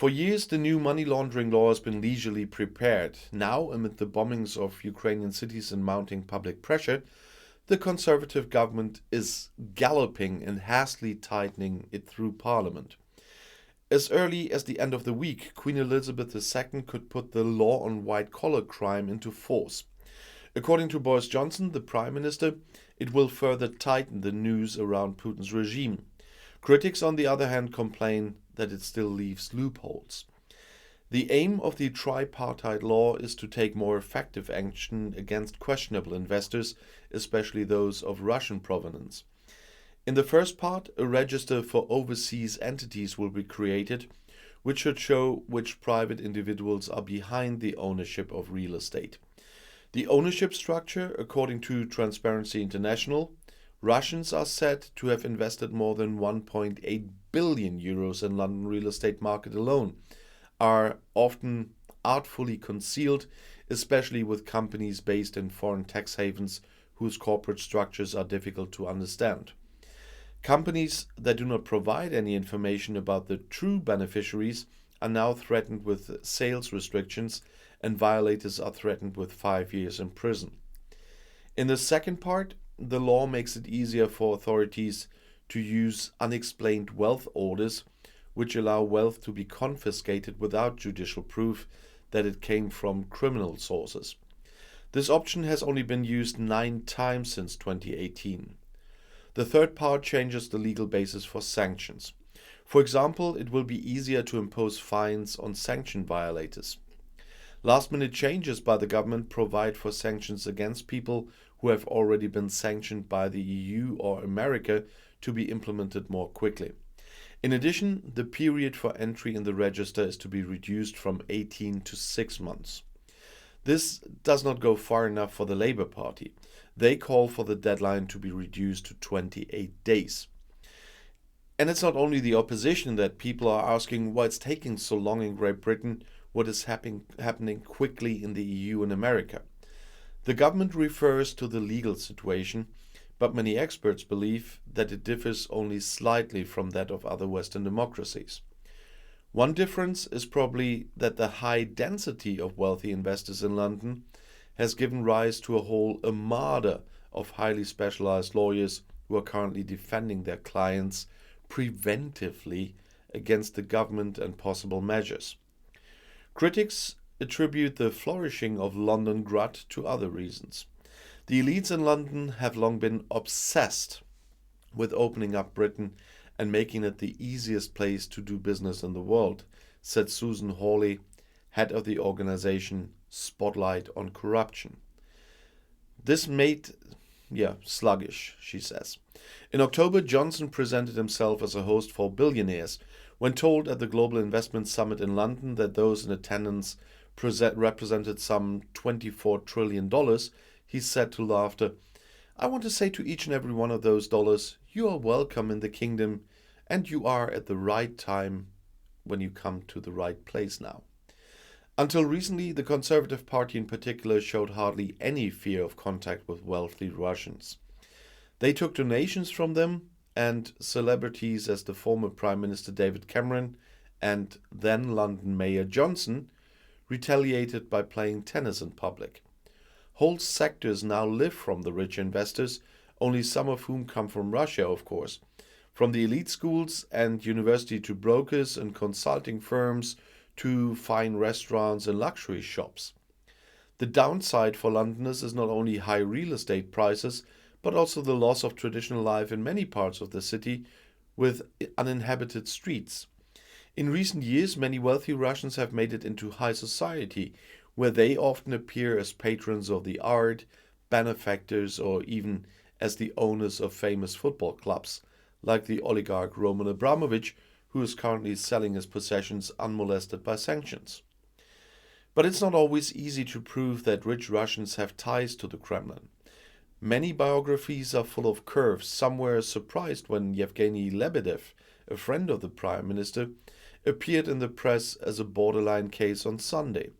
For years, the new money laundering law has been leisurely prepared. Now, amid the bombings of Ukrainian cities and mounting public pressure, the Conservative government is galloping and hastily tightening it through Parliament. As early as the end of the week, Queen Elizabeth II could put the law on white-collar crime into force. According to Boris Johnson, the Prime Minister, it will further tighten the noose around Putin's regime. Critics, on the other hand, complain that it still leaves loopholes. The aim of the tripartite law is to take more effective action against questionable investors, especially those of Russian provenance. In the first part, a register for overseas entities will be created, which should show which private individuals are behind the ownership of real estate. The ownership structure, according to Transparency International, Russians are said to have invested more than 1.8 billion euros in London real estate market alone, are often artfully concealed, especially with companies based in foreign tax havens whose corporate structures are difficult to understand. Companies that do not provide any information about the true beneficiaries are now threatened with sales restrictions, and violators are threatened with 5 years in prison. In the second part, the law makes it easier for authorities to use unexplained wealth orders, which allow wealth to be confiscated without judicial proof that it came from criminal sources. This option has only been used 9 times since 2018. The third part changes the legal basis for sanctions. For example, it will be easier to impose fines on sanction violators. Last-minute changes by the government provide for sanctions against people who have already been sanctioned by the EU or America to be implemented more quickly. In addition, the period for entry in the register is to be reduced from 18 to 6 months. This does not go far enough for the Labour Party. They call for the deadline to be reduced to 28 days. And it's not only the opposition that people are asking why it's taking so long in Great Britain, what is happening quickly in the EU and America. The government refers to the legal situation, but many experts believe that it differs only slightly from that of other Western democracies. One difference is probably that the high density of wealthy investors in London has given rise to a whole armada of highly specialized lawyers who are currently defending their clients preventively against the government and possible measures. Critics attribute the flourishing of Londongrad to other reasons. The elites in London have long been obsessed with opening up Britain and making it the easiest place to do business in the world, said Susan Hawley, head of the organization Spotlight on Corruption. This made sluggish, she says. In October, Johnson presented himself as a host for billionaires. When told at the Global Investment Summit in London that those in attendance represented some $24 trillion, he said to laughter, "I want to say to each and every one of those dollars, you are welcome in the kingdom, and you are at the right time when you come to the right place now." Until recently, the Conservative Party in particular showed hardly any fear of contact with wealthy Russians. They took donations from them, and celebrities as the former Prime Minister David Cameron and then London Mayor Johnson retaliated by playing tennis in public. Whole sectors now live from the rich investors, only some of whom come from Russia, of course. From the elite schools and university to brokers and consulting firms to fine restaurants and luxury shops. The downside for Londoners is not only high real estate prices, but also the loss of traditional life in many parts of the city with uninhabited streets. In recent years, many wealthy Russians have made it into high society, where they often appear as patrons of the art, benefactors, or even as the owners of famous football clubs, like the oligarch Roman Abramovich, who is currently selling his possessions unmolested by sanctions. But it's not always easy to prove that rich Russians have ties to the Kremlin. Many biographies are full of curves. Some were surprised when Yevgeny Lebedev, a friend of the Prime Minister, appeared in the press as a borderline case on Sunday.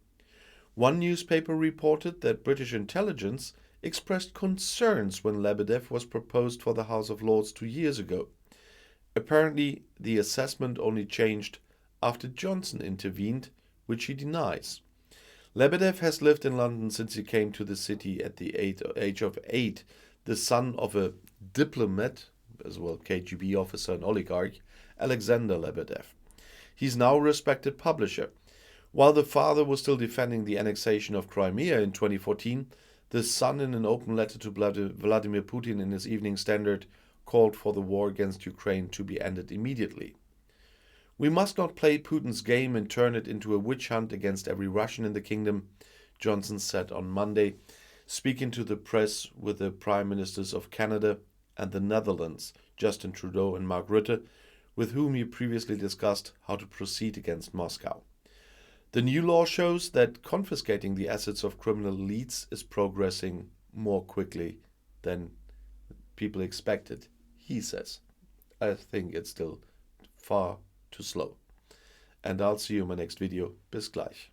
One newspaper reported that British intelligence expressed concerns when Lebedev was proposed for the House of Lords 2 years ago. Apparently, the assessment only changed after Johnson intervened, which he denies. Lebedev has lived in London since he came to the city at the age of 8, the son of a diplomat, as well KGB officer and oligarch, Alexander Lebedev. He's now a respected publisher. While the father was still defending the annexation of Crimea in 2014, the son, in an open letter to Vladimir Putin in his Evening Standard, called for the war against Ukraine to be ended immediately. "We must not play Putin's game and turn it into a witch hunt against every Russian in the kingdom," Johnson said on Monday, speaking to the press with the Prime Ministers of Canada and the Netherlands, Justin Trudeau and Marc Rutte, with whom he previously discussed how to proceed against Moscow. The new law shows that confiscating the assets of criminal elites is progressing more quickly than people expected, he says. I think it's still far too slow. And I'll see you in my next video. Bis gleich.